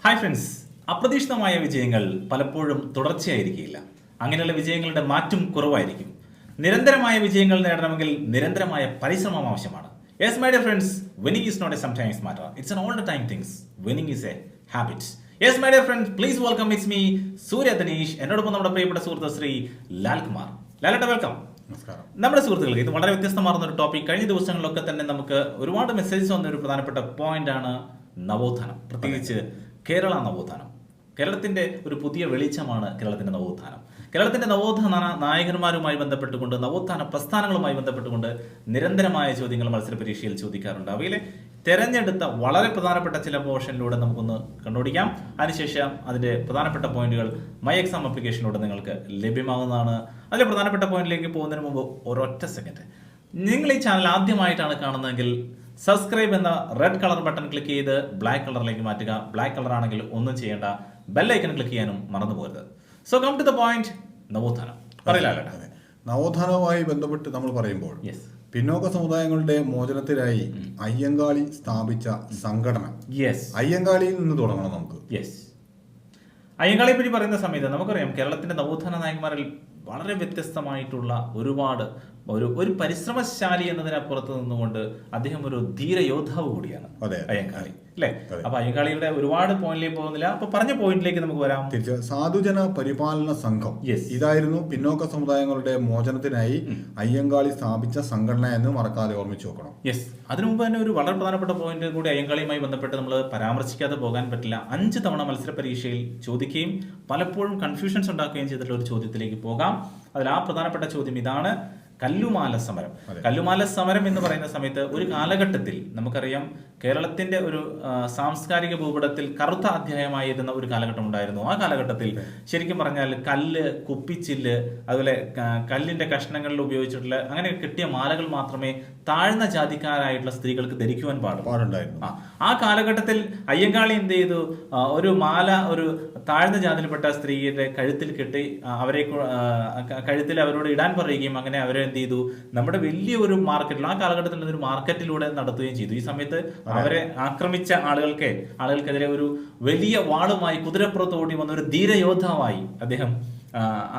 Hi friends, അപ്രതീക്ഷിതമായ വിജയങ്ങൾ പലപ്പോഴും തുടർച്ചയായിരിക്കില്ല. അങ്ങനെയുള്ള വിജയങ്ങളുടെ മാറ്റും കുറവായിരിക്കും. നിരന്തരമായ വിജയങ്ങൾ നേടണമെങ്കിൽ നിരന്തരമായ പരിശ്രമം ആവശ്യമാണ്. Yes my dear friends, winning is not a sometimes matter, it's an all the time things. Winning is a habit. Yes my dear friends, please welcome it's me Surya Dhanish. എന്നോടൊപ്പം നമ്മുടെ പ്രിയപ്പെട്ട സുഹൃത്ത് ശ്രീ ലാൽകുമാർ. ലാലേട്ട വെൽക്കം. നമസ്കാരം. നമ്മുടെ സുഹൃത്തുക്കൾക്ക് ഇത് വളരെ വ്യത്യസ്തമാർന്ന ഒരു ടോപ്പിക്. കഴിഞ്ഞ ദിവസങ്ങളിലൊക്കെ തന്നെ നമുക്ക് ഒരുപാട് മെസ്സേജസ് വന്ന ഒരു പ്രധാനപ്പെട്ട പോയിന്റ് ആണ് നവോത്ഥാനം, പ്രത്യേകിച്ച് കേരള നവോത്ഥാനം. കേരളത്തിന്റെ ഒരു പുതിയ വെളിച്ചമാണ് കേരളത്തിന്റെ നവോത്ഥാനം. കേരളത്തിന്റെ നവോത്ഥാന നായകന്മാരുമായി ബന്ധപ്പെട്ടുകൊണ്ട്, നവോത്ഥാന പ്രസ്ഥാനങ്ങളുമായി ബന്ധപ്പെട്ടുകൊണ്ട് നിരന്തരമായ ചോദ്യങ്ങൾ മത്സര പരീക്ഷയിൽ ചോദിക്കാറുണ്ട്. അവയിലെ തെരഞ്ഞെടുത്ത വളരെ പ്രധാനപ്പെട്ട ചില പോർഷനിലൂടെ നമുക്കൊന്ന് കണ്ടുപിടിക്കാം. അതിനുശേഷം അതിന്റെ പ്രധാനപ്പെട്ട പോയിന്റുകൾ മൈ എക്സാം ആപ്ലിക്കേഷനിലൂടെ നിങ്ങൾക്ക് ലഭ്യമാകുന്നതാണ്. അതിലെ പ്രധാനപ്പെട്ട പോയിന്റിലേക്ക് പോകുന്നതിന് മുമ്പ് ഒരൊറ്റ സെക്കൻഡ്, നിങ്ങൾ ഈ ചാനൽ ആദ്യമായിട്ടാണ് കാണുന്നതെങ്കിൽ സബ്സ്ക്രൈബ് എന്ന റെഡ് കളർ ബട്ടൺ ക്ലിക്ക് ചെയ്ത് ബ്ലാക്ക് കളറിലേക്ക് മാറ്റുക. ബ്ലാക്ക് കളർ ആണെങ്കിൽ ഒന്നും ചെയ്യേണ്ട, ബെല്ലൈക്കൺ ക്ലിക്ക് ചെയ്യാനും മറന്നു പോകരുത്. So come to the point, നവോത്ഥാനം. പറയില്ല. നവോത്ഥാനവുമായി ബന്ധപ്പെട്ട് നമ്മൾ പറയുമ്പോൾ പിന്നോക്ക സമുദായങ്ങളുടെ മോചനത്തിനായി അയ്യങ്കാളി സ്ഥാപിച്ച സംഘടന, അയ്യങ്കാളിയിൽ നിന്ന് തുടങ്ങണം നമുക്ക്. അയ്യങ്കാളിയെ പറ്റി പറയുന്ന സമയത്ത് നമുക്കറിയാം, കേരളത്തിന്റെ നവോത്ഥാന നായകന്മാരിൽ വളരെ വ്യത്യസ്തമായിട്ടുള്ള ഒരുപാട് ഒരു പരിശ്രമശാലി എന്നതിനപ്പുറത്ത് നിന്നുകൊണ്ട് അദ്ദേഹം ഒരു ധീര യോദ്ധാവ് കൂടിയാണ് അയ്യങ്കാളി, അല്ലേ? അപ്പൊ അയ്യങ്കാളിയുടെ ഒരുപാട് പോയിന്റിലേക്ക് പോകുന്നില്ല. അപ്പൊ പറഞ്ഞ പോയിന്റിലേക്ക് നമുക്ക് വരാം. സാധുജന പരിപാലന സംഘം, ഇതായിരുന്നു പിന്നോക്ക സമുദായങ്ങളുടെ മോചനത്തിനായി അയ്യങ്കാളി സ്ഥാപിച്ച സംഘടന എന്ന് മറക്കാതെ ഓർമ്മിച്ചു നോക്കണം. അതിനു മുമ്പ് തന്നെ ഒരു വളരെ പ്രധാനപ്പെട്ട പോയിന്റ് കൂടി അയ്യങ്കാളിയുമായി ബന്ധപ്പെട്ട് നമ്മൾ പരാമർശിക്കാതെ പോകാൻ പറ്റില്ല. 5 തവണ മത്സര പരീക്ഷയിൽ ചോദിക്കുകയും പലപ്പോഴും കൺഫ്യൂഷൻസ് ഉണ്ടാക്കുകയും ചെയ്തിട്ടുള്ള ഒരു ചോദ്യത്തിലേക്ക് പോകാം. അതിൽ ആ പ്രധാനപ്പെട്ട ചോദ്യം ഇതാണ്: കല്ലുമാല സമരം. കല്ലുമാല സമരം എന്ന് പറയുന്ന സമയത്ത് ഒരു കാലഘട്ടത്തിൽ നമുക്കറിയാം, കേരളത്തിന്റെ ഒരു സാംസ്കാരിക ഭൂപടത്തിൽ കറുത്ത അധ്യായമായിരുന്ന ഒരു കാലഘട്ടം ഉണ്ടായിരുന്നു. ആ കാലഘട്ടത്തിൽ ശരിക്കും പറഞ്ഞാൽ കല്ല്, കുപ്പിച്ചില്ല്, അതുപോലെ കല്ലിന്റെ കഷ്ണങ്ങളിൽ ഉപയോഗിച്ചിട്ടുള്ള അങ്ങനെ കിട്ടിയ മാലകൾ മാത്രമേ താഴ്ന്ന ജാതിക്കാരായിട്ടുള്ള സ്ത്രീകൾക്ക് ധരിക്കുവാൻ പാടുണ്ടായിരുന്നു. ആ കാലഘട്ടത്തിൽ അയ്യങ്കാളി എന്ത് ചെയ്തു? ഒരു മാല ഒരു താഴ്ന്ന ജാതിയിൽപ്പെട്ട സ്ത്രീയുടെ കഴുത്തിൽ കെട്ടി അവരെ കഴുത്തിൽ അവരോട് ഇടാൻ പറയുകയും അങ്ങനെ അവരെ എന്ത് ചെയ്തു? നമ്മുടെ വലിയ ഒരു മാർക്കറ്റിൽ, ആ കാലഘട്ടത്തിൽ ഒരു മാർക്കറ്റിലൂടെ നടത്തുകയും ചെയ്തു. ഈ സമയത്ത് അവരെ ആക്രമിച്ച ആളുകൾക്കെതിരെ ഒരു വലിയ വാളുമായി കുതിരപ്പുറത്ത് ഓടി വന്ന ഒരു ധീരയോദ്ധാവായി അദ്ദേഹം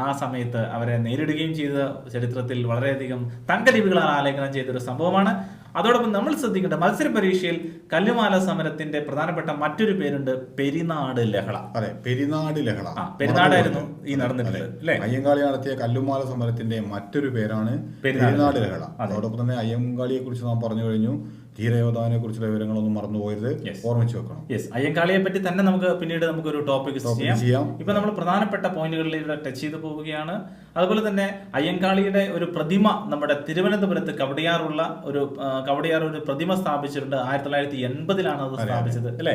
ആ സമയത്ത് അവരെ നേരിടുകയും ചെയ്ത ചരിത്രത്തിൽ വളരെയധികം തങ്കലിപികളാൽ ആലേഖനം ചെയ്തൊരു സംഭവമാണ്. അതോടൊപ്പം നമ്മൾ ശ്രദ്ധിക്കേണ്ട, മത്സര പരീക്ഷയിൽ കല്ലുമാല സമരത്തിന്റെ പ്രധാനപ്പെട്ട മറ്റൊരു പേരുണ്ട്, പെരിനാട് ലഹള. അതെ, പെരിനാട് ലഹള. പെരിനാടായിരുന്നു ഈ നടന്നിട്ടുള്ളത്, അല്ലെ? അയ്യങ്കാളി നടത്തിയ കല്ലുമാല സമരത്തിന്റെ മറ്റൊരു പേരാണ് പെരിനാട് ലഹള. അതോടൊപ്പം തന്നെ അയ്യങ്കാളിയെ കുറിച്ച് നാം പറഞ്ഞു കഴിഞ്ഞു. ധീരയോദ്ധാവിനെ കുറിച്ചുള്ള വിവരങ്ങളൊന്നും മറന്നുപോയത്, ഓർമ്മിച്ചു വെക്കണം. അയ്യങ്കാളിയെ പറ്റി തന്നെ നമുക്ക് പിന്നീട് നമുക്കൊരു ടോപ്പിക് ചെയ്യാം. ഇപ്പൊ നമ്മൾ പ്രധാനപ്പെട്ട പോയിന്റുകളിലൂടെ ടച്ച് ചെയ്ത് പോവുകയാണ്. അതുപോലെ തന്നെ അയ്യങ്കാളിയുടെ ഒരു പ്രതിമ നമ്മുടെ തിരുവനന്തപുരത്ത് കവടിയാർ ഒരു പ്രതിമ സ്ഥാപിച്ചിട്ടുണ്ട്. 1980-ലാണ് അത് സ്ഥാപിച്ചത്, അല്ലെ?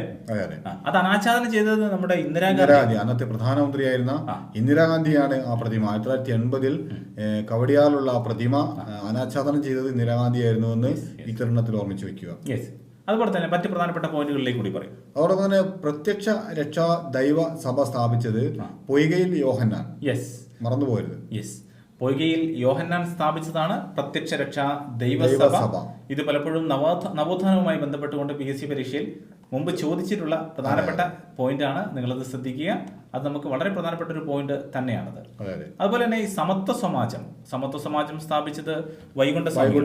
അത് അനാച്ഛാദനം ചെയ്തത് നമ്മുടെ ഇന്ദിരാഗാന്ധി, അന്നത്തെ പ്രധാനമന്ത്രിയായിരുന്ന ഇന്ദിരാഗാന്ധിയാണ് ആ പ്രതിമ. 1980-ൽ കവടിയാറിലുള്ള പ്രതിമ അനാച്ഛാദനം ചെയ്തത് ഇന്ദിരാഗാന്ധിയായിരുന്നു എന്ന് ഈ തരുണത്തിൽ ഓർമ്മിച്ചു വെക്കുക. അതുപോലെ തന്നെ മറ്റ് പ്രധാനപ്പെട്ട പോയിന്റുകളിലേക്ക് കൂടി പറയും. അതോടൊപ്പം തന്നെ പ്രത്യക്ഷ രക്ഷാ ദൈവ സഭ സ്ഥാപിച്ചത് പൊയ്കയിൽ യോഹന്നാൻ. മറന്നുപോയത്. പൊയ്കയിൽ യോഹന്നാൻ സ്ഥാപിച്ചതാണ് പ്രത്യക്ഷ രക്ഷാ ദൈവസഭ. ഇത് പലപ്പോഴും നവോത്ഥാനവുമായി ബന്ധപ്പെട്ടുകൊണ്ട് PSC പരീക്ഷയിൽ മുമ്പ് ചോദിച്ചിട്ടുള്ള പ്രധാനപ്പെട്ട പോയിന്റ് ആണ്. നിങ്ങളത് ശ്രദ്ധിക്കുക. അത് നമുക്ക് വളരെ പ്രധാനപ്പെട്ട ഒരു പോയിന്റ് തന്നെയാണത്. അതുപോലെ തന്നെ ഈ സമത്വ സമാജം സ്ഥാപിച്ചത് വൈകുണ്ഠ സ്വാമികൾ.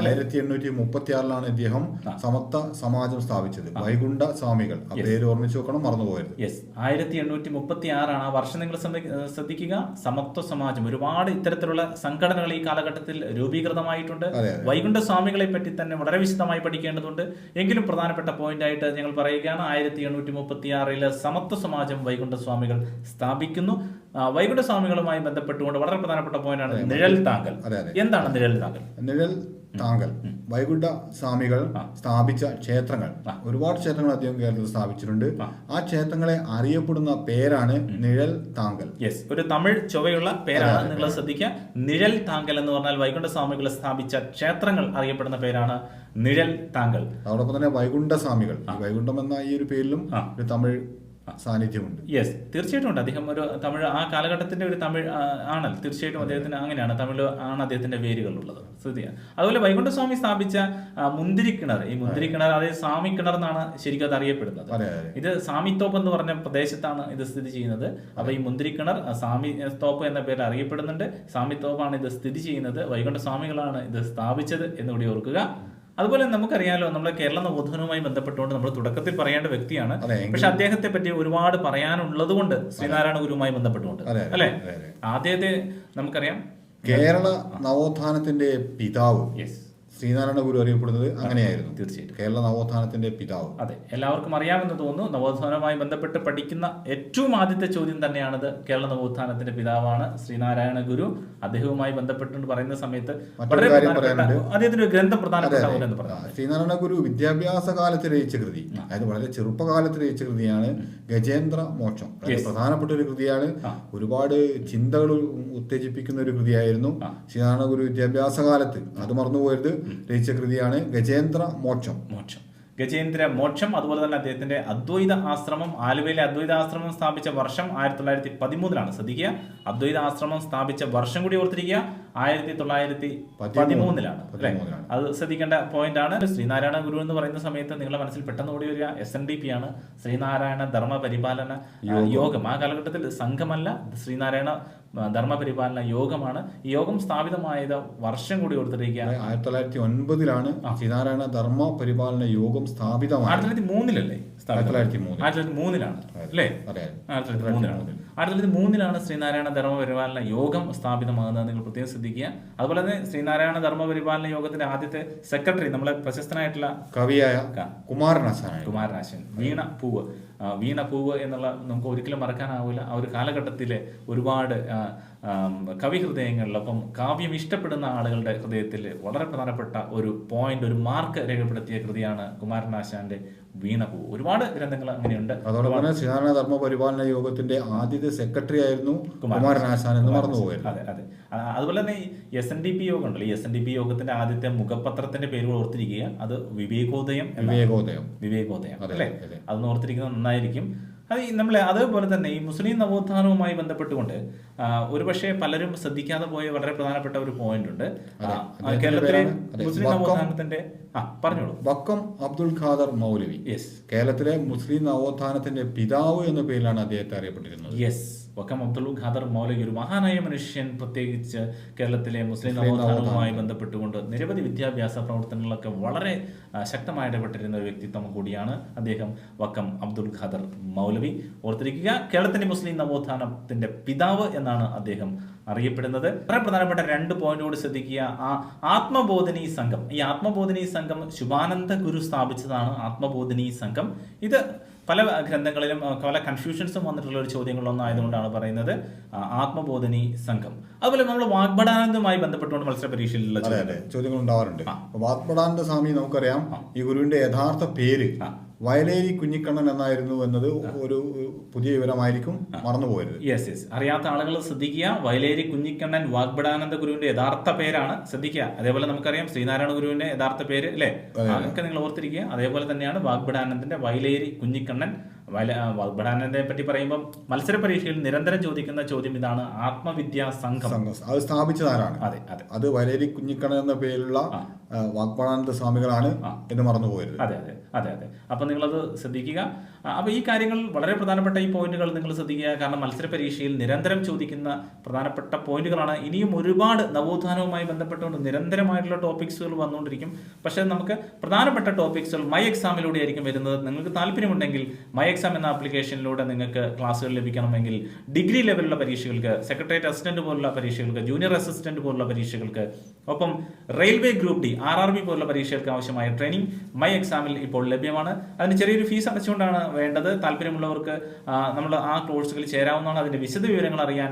1836-ലാണ് ഇദ്ദേഹം സമത്വ സമാജം സ്ഥാപിച്ചത്. വൈകുണ്ഠ സ്വാമികൾ, പേര് ഓർമ്മിച്ചു വെക്കണം, മറന്നുപോയത്. 1836-ആണ് ആ വർഷം. നിങ്ങൾ ശ്രദ്ധിക്കുക. സമത്വ സമാജം, ഒരുപാട് ഇത്തരത്തിലുള്ള സംഘടനകൾ ഈ കാലഘട്ടത്തിൽ രൂപീകൃതമായിട്ടുണ്ട്. വൈകുണ്ഠ സ്വാമികളെ പറ്റി തന്നെ വളരെ വിശദമായി പഠിക്കേണ്ടതുണ്ട്. എങ്കിലും പ്രധാനപ്പെട്ട പോയിന്റ് ആയിട്ട് ഞങ്ങൾ പറയുകയാണ്, 1836 സമത്വ സമാജം വൈകുണ്ഠ സ്വാമികൾ സ്ഥാപിക്കുന്നു. വൈകുണ്ഠ സ്വാമികളുമായി ബന്ധപ്പെട്ടുകൊണ്ട് വളരെ പ്രധാനപ്പെട്ട പോയിന്റാണ് നിഴൽ താങ്കൽ. എന്താണ് നിഴൽ താങ്കൽ? നിഴൽ താങ്കൽ വൈകുണ്ഠ സ്വാമികൾ സ്ഥാപിച്ച ക്ഷേത്രങ്ങൾ, ഒരുപാട് ക്ഷേത്രങ്ങൾ അദ്ദേഹം കേരളത്തിൽ സ്ഥാപിച്ചിട്ടുണ്ട്. ആ ക്ഷേത്രങ്ങളെ അറിയപ്പെടുന്ന പേരാണ് നിഴൽ താങ്കൽ. ഒരു തമിഴ് ചൊവ്വയുള്ള പേരാണ്, നിങ്ങൾ ശ്രദ്ധിക്കുക. നിഴൽ താങ്കൽ എന്ന് പറഞ്ഞാൽ വൈകുണ്ഠ സ്വാമികൾ സ്ഥാപിച്ച ക്ഷേത്രങ്ങൾ അറിയപ്പെടുന്ന പേരാണ് നിഴൽ താങ്കൽ. അതോടൊപ്പം തന്നെ വൈകുണ്ഠ സ്വാമികൾ, വൈകുണ്ഠം എന്ന ഈ ഒരു പേരിലും ഒരു തമിഴ് സാന്നിധ്യമുണ്ട്. യെസ്, തീർച്ചയായിട്ടും ഉണ്ട്. അദ്ദേഹം ഒരു തമിഴ്, ആ കാലഘട്ടത്തിന്റെ ഒരു തമിഴ് ആണല്ലോ. തീർച്ചയായിട്ടും അദ്ദേഹത്തിന് അങ്ങനെയാണ്, തമിഴ് ആണ് അദ്ദേഹത്തിന്റെ വേരുകളുള്ളത്. ശ്രദ്ധിക്കുക. അതുപോലെ വൈകുണ്ഠസ്വാമി സ്ഥാപിച്ച മുന്തിരിക്കിണർ, ഈ മുന്തിരിക്കിണർ അതായത് സ്വാമി കിണർ എന്നാണ് ശരിക്കും അത് അറിയപ്പെടുന്നത്. ഇത് സാമിത്തോപ്പ് എന്ന് പറഞ്ഞ പ്രദേശത്താണ് ഇത് സ്ഥിതി ചെയ്യുന്നത്. അപ്പൊ ഈ മുന്തിരിക്കിണർ സ്വാമി തോപ്പ് എന്ന പേരിൽ അറിയപ്പെടുന്നുണ്ട്. സ്വാമിത്തോപ്പാണ് ഇത് സ്ഥിതി ചെയ്യുന്നത്. വൈകുണ്ഠസ്വാമികളാണ് ഇത് സ്ഥാപിച്ചത് എന്നുകൂടി ഓർക്കുക. അതുപോലെ നമുക്കറിയാലോ, നമ്മുടെ കേരള നവോത്ഥാനവുമായി ബന്ധപ്പെട്ടുകൊണ്ട് നമ്മൾ തുടക്കത്തിൽ പറയേണ്ട വ്യക്തിയാണ്. പക്ഷെ അദ്ദേഹത്തെ പറ്റി ഒരുപാട് പറയാനുള്ളത് കൊണ്ട് ശ്രീനാരായണ ഗുരുവുമായി ബന്ധപ്പെട്ടുകൊണ്ട് അല്ലെ, ആദ്യത്തെ നമുക്കറിയാം കേരള നവോത്ഥാനത്തിന്റെ പിതാവ് ശ്രീനാരായണ ഗുരു അറിയപ്പെടുന്നത് അങ്ങനെയായിരുന്നു. തീർച്ചയായിട്ടും കേരള നവോത്ഥാനത്തിന്റെ പിതാവ്. അതെ, എല്ലാവർക്കും അറിയാമെന്ന് തോന്നുന്നു. നവോത്ഥാനവുമായി ബന്ധപ്പെട്ട് പഠിക്കുന്ന ഏറ്റവും ആദ്യത്തെ ചോദ്യം തന്നെയാണത്. കേരള നവോത്ഥാനത്തിന്റെ പിതാവാണ് ശ്രീനാരായണ ഗുരു. അദ്ദേഹവുമായി ബന്ധപ്പെട്ട് പറയുന്ന സമയത്ത് വളരെ അദ്ദേഹത്തിന്റെ ഗ്രന്ഥം പ്രധാനപ്പെട്ട എന്ന് പറഞ്ഞു. ശ്രീനാരായണ ഗുരു വിദ്യാഭ്യാസ കാലത്ത് രചിച്ച കൃതി, അതായത് വളരെ ചെറുപ്പകാലത്ത് രചിച്ച കൃതിയാണ് ഗജേന്ദ്ര മോക്ഷം. പ്രധാനപ്പെട്ട ഒരു കൃതിയാണ്. ഒരുപാട് ചിന്തകൾ ഉത്തേജിപ്പിക്കുന്ന ഒരു കൃതിയായിരുന്നു. ശ്രീനാരായണ ഗുരു വിദ്യാഭ്യാസ കാലത്ത്, അത് മറന്നുപോയത്, രചിച്ച കൃതിയാണ് ഗജേന്ദ്ര മോക്ഷം. ഗജേന്ദ്ര മോക്ഷം. അതുപോലെ തന്നെ അദ്ദേഹത്തിന്റെ അദ്വൈത ആശ്രമം, ആലുവയിലെ അദ്വൈത ആശ്രമം സ്ഥാപിച്ച വർഷം 1913. ശ്രദ്ധിക്കുക, അദ്വൈത ആശ്രമം സ്ഥാപിച്ച വർഷം കൂടി ഓർത്തിരിക്കുക, 1913 അല്ലെ. അത് ശ്രദ്ധിക്കേണ്ട പോയിന്റ് ആണ്. ശ്രീനാരായണ ഗുരു എന്ന് പറയുന്ന സമയത്ത് നിങ്ങളുടെ മനസ്സിൽ പെട്ടെന്ന് ഓടി വരിക SNDP ആണ്, ശ്രീനാരായണ ധർമ്മ പരിപാലന യോഗം. ആ കാലഘട്ടത്തിൽ സംഘമല്ല, ശ്രീനാരായണ ധർമ്മപരിപാലന യോഗമാണ്. ഈ യോഗം സ്ഥാപിതമായത് വർഷം കൂടി ഓർത്തിരിക്കുക. 1909 ശ്രീനാരായണ ധർമ്മ പരിപാലന യോഗം സ്ഥാപിതമാണ്. 1903 1903 അല്ലേ? 1903 ശ്രീനാരായണ ധർമ്മ പരിപാലന യോഗം സ്ഥാപിതമാകുന്നത് നിങ്ങൾ പ്രത്യേകം ശ്രദ്ധിക്കുക. അതുപോലെ തന്നെ ശ്രീനാരായണ ധർമ്മ പരിപാലന യോഗത്തിന്റെ ആദ്യത്തെ സെക്രട്ടറി നമ്മളെ പ്രശസ്തനായിട്ടുള്ള കവിയായ കുമാരനാശാൻ. വീണ പൂവ് എന്നുള്ള നമുക്ക് ഒരിക്കലും മറക്കാനാവില്ല. ആ ഒരു കാലഘട്ടത്തിലെ ഒരുപാട് കവി ഹൃദയങ്ങളിലൊപ്പം കാവ്യം ഇഷ്ടപ്പെടുന്ന ആളുകളുടെ ഹൃദയത്തിൽ വളരെ പ്രധാനപ്പെട്ട ഒരു പോയിന്റ്, ഒരു മാർക്ക് രേഖപ്പെടുത്തിയ കൃതിയാണ് കുമാരനാശാന്റെ വീണപൂവ്. ഒരുപാട് ഗ്രന്ഥങ്ങൾ അങ്ങനെയുണ്ട്. അതോടൊപ്പം തന്നെ ശ്രീനാരായണ ധർമ്മ പരിപാലന യോഗത്തിന്റെ ആദ്യത്തെ സെക്രട്ടറി ആയിരുന്നു കുമാരനാശാൻ എന്ന് മറന്നുപോയത്. അതെ അതെ. അതുപോലെ തന്നെ ഈ SNDP യോഗം ഉണ്ടല്ലോ, ഈ SNDP യോഗത്തിന്റെ ആദ്യത്തെ മുഖപത്രത്തിന്റെ പേരുകൾ ഓർത്തിരിക്കുക. അത് വിവേകോദയം അല്ലേ? അതൊന്ന് ഓർത്തിരിക്കുന്നത് നന്നായിരിക്കും. അത് നമ്മളെ അതേപോലെ തന്നെ ഈ മുസ്ലിം നവോത്ഥാനവുമായി ബന്ധപ്പെട്ടുകൊണ്ട് ഒരുപക്ഷെ പലരും ശ്രദ്ധിക്കാതെ പോയ വളരെ പ്രധാനപ്പെട്ട ഒരു പോയിന്റ് ഉണ്ട്. കേരളത്തിലെ മുസ്ലിം നവോത്ഥാനത്തിന്റെ പറഞ്ഞോളൂ. വക്കം അബ്ദുൽ ഖാദർ മൗലവി. കേരളത്തിലെ മുസ്ലിം നവോത്ഥാനത്തിന്റെ പിതാവ് എന്ന പേരിലാണ് അദ്ദേഹത്തെ അറിയപ്പെട്ടിരുന്നത്. വക്കം അബ്ദുൽ ഖാദർ മൗലവി ഒരു മഹാനായ മനുഷ്യൻ, പ്രത്യേകിച്ച് കേരളത്തിലെ മുസ്ലിം നവോത്ഥാനവുമായി ബന്ധപ്പെട്ടുകൊണ്ട് നിരവധി വിദ്യാഭ്യാസ പ്രവർത്തനങ്ങളൊക്കെ വളരെ ശക്തമായി ഇടപെട്ടിരുന്ന ഒരു വ്യക്തിത്വം കൂടിയാണ് അദ്ദേഹം, വക്കം അബ്ദുൽ ഖാദർ മൗലവി. ഓർത്തിരിക്കുക, കേരളത്തിന്റെ മുസ്ലിം നവോത്ഥാനത്തിന്റെ പിതാവ് എന്നാണ് അദ്ദേഹം അറിയപ്പെടുന്നത്. വളരെ പ്രധാനപ്പെട്ട 2 പോയിന്റ് കൂടി ശ്രദ്ധിക്കുക. ആത്മബോധിനി സംഘം, ഈ ആത്മബോധിനി സംഘം ശുഭാനന്ദ ഗുരു സ്ഥാപിച്ചതാണ്. ആത്മബോധിനി സംഘം ഇത് പല ഗ്രന്ഥങ്ങളിലും പല കൺഫ്യൂഷൻസും വന്നിട്ടുള്ള ഒരു ചോദ്യങ്ങളൊന്നായതുകൊണ്ടാണ് പറയുന്നത് ആത്മബോധിനി സംഘം. അതുപോലെ നമ്മൾ വാഗ്ഭടാനന്ദുമായി ബന്ധപ്പെട്ടുകൊണ്ട് മത്സര പരീക്ഷയിലുള്ള ചോദ്യങ്ങൾ ഉണ്ടാവാറുണ്ട്. വാഗ്ഭടാനന്ദ സ്വാമി നമുക്കറിയാം, ഈ ഗുരുവിന്റെ യഥാർത്ഥ പേര് വയലേരി കുഞ്ഞിക്കണ്ണൻ എന്നായിരുന്നു എന്നത് ഒരു പുതിയ വിവരമായിരിക്കും, മറന്നുപോയത്. അറിയാത്ത ആളുകൾ ശ്രദ്ധിക്കുക. വയലേരി കുഞ്ഞിക്കണ്ണൻ വാഗ്ഭടാനന്ദ ഗുരുവിന്റെ യഥാർത്ഥ പേരാണ്, ശ്രദ്ധിക്കുക. അതേപോലെ നമുക്കറിയാം ശ്രീനാരായണ ഗുരുവിന്റെ യഥാർത്ഥ പേര് അല്ലെ, അതൊക്കെ നിങ്ങൾ ഓർത്തിരിക്കുക. അതേപോലെ തന്നെയാണ് വാഗ്ഭടാനന്ദന്റെ വയലേരി കുഞ്ഞിക്കണ്ണൻ. വാഗ്ഭടാനന്ദനെ പറ്റി പറയുമ്പോൾ മത്സര പരീക്ഷയിൽ നിരന്തരം ചോദിക്കുന്ന ചോദ്യം ഇതാണ്, ആത്മവിദ്യാ സംഘം അത് സ്ഥാപിച്ചതാരാണ്? അത് വയലേരി കുഞ്ഞിക്കണ്ണൻ എന്ന പേരിലുള്ള വാഗ്ഭടാനന്ദ സ്വാമികളാണ് എന്ന് മറന്നുപോയത്. അതെ. അപ്പൊ നിങ്ങളത് ശ്രദ്ധിക്കുക. അപ്പൊ ഈ കാര്യങ്ങൾ വളരെ പ്രധാനപ്പെട്ട ഈ പോയിന്റുകൾ നിങ്ങൾ ശ്രദ്ധിക്കുക. കാരണം മത്സര പരീക്ഷയിൽ നിരന്തരം ചോദിക്കുന്ന പ്രധാനപ്പെട്ട പോയിന്റുകളാണ്. ഇനിയും ഒരുപാട് നവോത്ഥാനവുമായി ബന്ധപ്പെട്ടുകൊണ്ട് നിരന്തരമായിട്ടുള്ള ടോപ്പിക്സുകൾ വന്നുകൊണ്ടിരിക്കും. പക്ഷെ നമുക്ക് പ്രധാനപ്പെട്ട ടോപ്പിക്സുകൾ മൈ എക്സാമിലൂടെ ആയിരിക്കും വരുന്നത്. നിങ്ങൾക്ക് താല്പര്യമുണ്ടെങ്കിൽ മൈ എക്സാം എന്ന ആപ്ലിക്കേഷനിലൂടെ നിങ്ങൾക്ക് ക്ലാസ്സുകൾ ലഭിക്കണമെങ്കിൽ ഡിഗ്രി ലെവലുള്ള പരീക്ഷകൾക്ക്, സെക്രട്ടേറിയറ്റ് അസിസ്റ്റന്റ് പോലുള്ള പരീക്ഷകൾക്ക്, ജൂനിയർ അസിസ്റ്റന്റ് പോലുള്ള പരീക്ഷകൾക്ക്, ഒപ്പം റെയിൽവേ ഗ്രൂപ്പ് ഡി, RRB പോലുള്ള പരീക്ഷകൾക്ക് ആവശ്യമായ ട്രെയിനിങ് മൈ എക്സാമിൽ ഇപ്പോൾ ലഭ്യമാണ്. അതിന് ചെറിയൊരു ഫീസ് അടച്ചുകൊണ്ടാണ് വേണ്ടത്. താല്പര്യമുള്ളവർക്ക് നമ്മൾ ആ കോഴ്സുകളിൽ ചേരാവുന്നതാണ്. അതിന്റെ വിശദ വിവരങ്ങൾ അറിയാൻ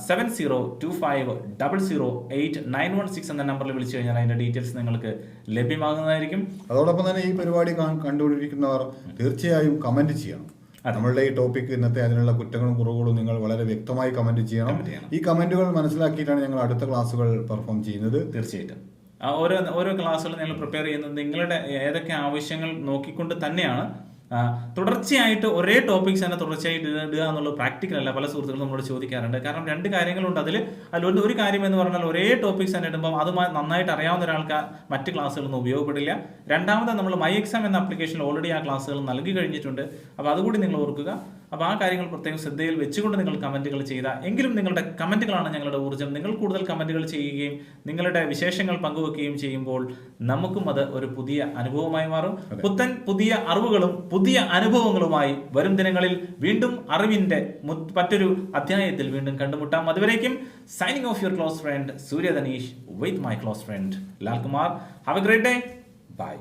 7025008916 എന്ന നമ്പറിൽ വിളിച്ചു കഴിഞ്ഞാൽ അതിന്റെ ഡീറ്റെയിൽസ് നിങ്ങൾക്ക് ലഭ്യമാകുന്നതായിരിക്കും. അതോടൊപ്പം തന്നെ ഈ പരിപാടി കണ്ടുകൊണ്ടിരിക്കുന്നവർ തീർച്ചയായും കമന്റ് ചെയ്യണം. നമ്മളുടെ ഈ ടോപ്പിക് ഇന്നത്തെ അതിനുള്ള കുറ്റങ്ങളും കുറവുകളും നിങ്ങൾ വളരെ വ്യക്തമായി കമന്റ് ചെയ്യണം. ഈ കമന്റുകൾ മനസ്സിലാക്കിയിട്ടാണ് ഞങ്ങൾ അടുത്ത ക്ലാസ്സുകൾ പെർഫോം ചെയ്യുന്നത്. തീർച്ചയായിട്ടും ഓരോ ക്ലാസ്സുകൾ നിങ്ങൾ പ്രിപ്പയർ ചെയ്യുന്നത് നിങ്ങളുടെ ഏതൊക്കെ ആവശ്യങ്ങൾ നോക്കിക്കൊണ്ട് തന്നെയാണ്. തുടർച്ചയായിട്ട് ഒരേ ടോപ്പിക്സ് തന്നെ തുടർച്ചയായിട്ട് ഇടുക എന്നുള്ളത് പ്രാക്ടിക്കൽ അല്ല. പല സുഹൃത്തുക്കളും നമ്മളോട് ചോദിക്കാറുണ്ട്. കാരണം രണ്ട് കാര്യങ്ങളുണ്ട് അതിൽ. ഒരു കാര്യം എന്ന് പറഞ്ഞാൽ ഒരേ ടോപ്പിക്സ് തന്നെ ഇടുമ്പോൾ അത് നന്നായിട്ട് അറിയാവുന്ന ഒരാൾക്ക് മറ്റ് ക്ലാസ്സുകളൊന്നും ഉപയോഗപ്പെടില്ല. രണ്ടാമത് നമ്മൾ മൈ എക്സാം എന്ന ആപ്ലിക്കേഷനിൽ ഓൾറെഡി ആ ക്ലാസ്സുകൾ നൽകി കഴിഞ്ഞിട്ടുണ്ട്. അപ്പോൾ അതുകൂടി നിങ്ങൾ ഓർക്കുക. അപ്പോൾ ആ കാര്യങ്ങൾ പ്രത്യേകം ശ്രദ്ധയിൽ വെച്ചുകൊണ്ട് നിങ്ങൾ കമന്റുകൾ ചെയ്താൽ, എങ്കിലും നിങ്ങളുടെ കമന്റുകളാണ് ഞങ്ങളുടെ ഊർജ്ജം. നിങ്ങൾ കൂടുതൽ കമന്റുകൾ ചെയ്യുകയും നിങ്ങളുടെ വിശേഷങ്ങൾ പങ്കുവെക്കുകയും ചെയ്യുമ്പോൾ നമുക്കും അത് ഒരു പുതിയ അനുഭവമായി മാറും. പുതിയ അറിവുകളും പുതിയ അനുഭവങ്ങളുമായി വരും ദിനങ്ങളിൽ വീണ്ടും അറിവിന്റെ മറ്റൊരു അധ്യായത്തിൽ വീണ്ടും കണ്ടുമുട്ടാം. അതുവരേക്കും signing off your close friend Surya Dhanish with my close friend Lalkumar. Have a great day. By.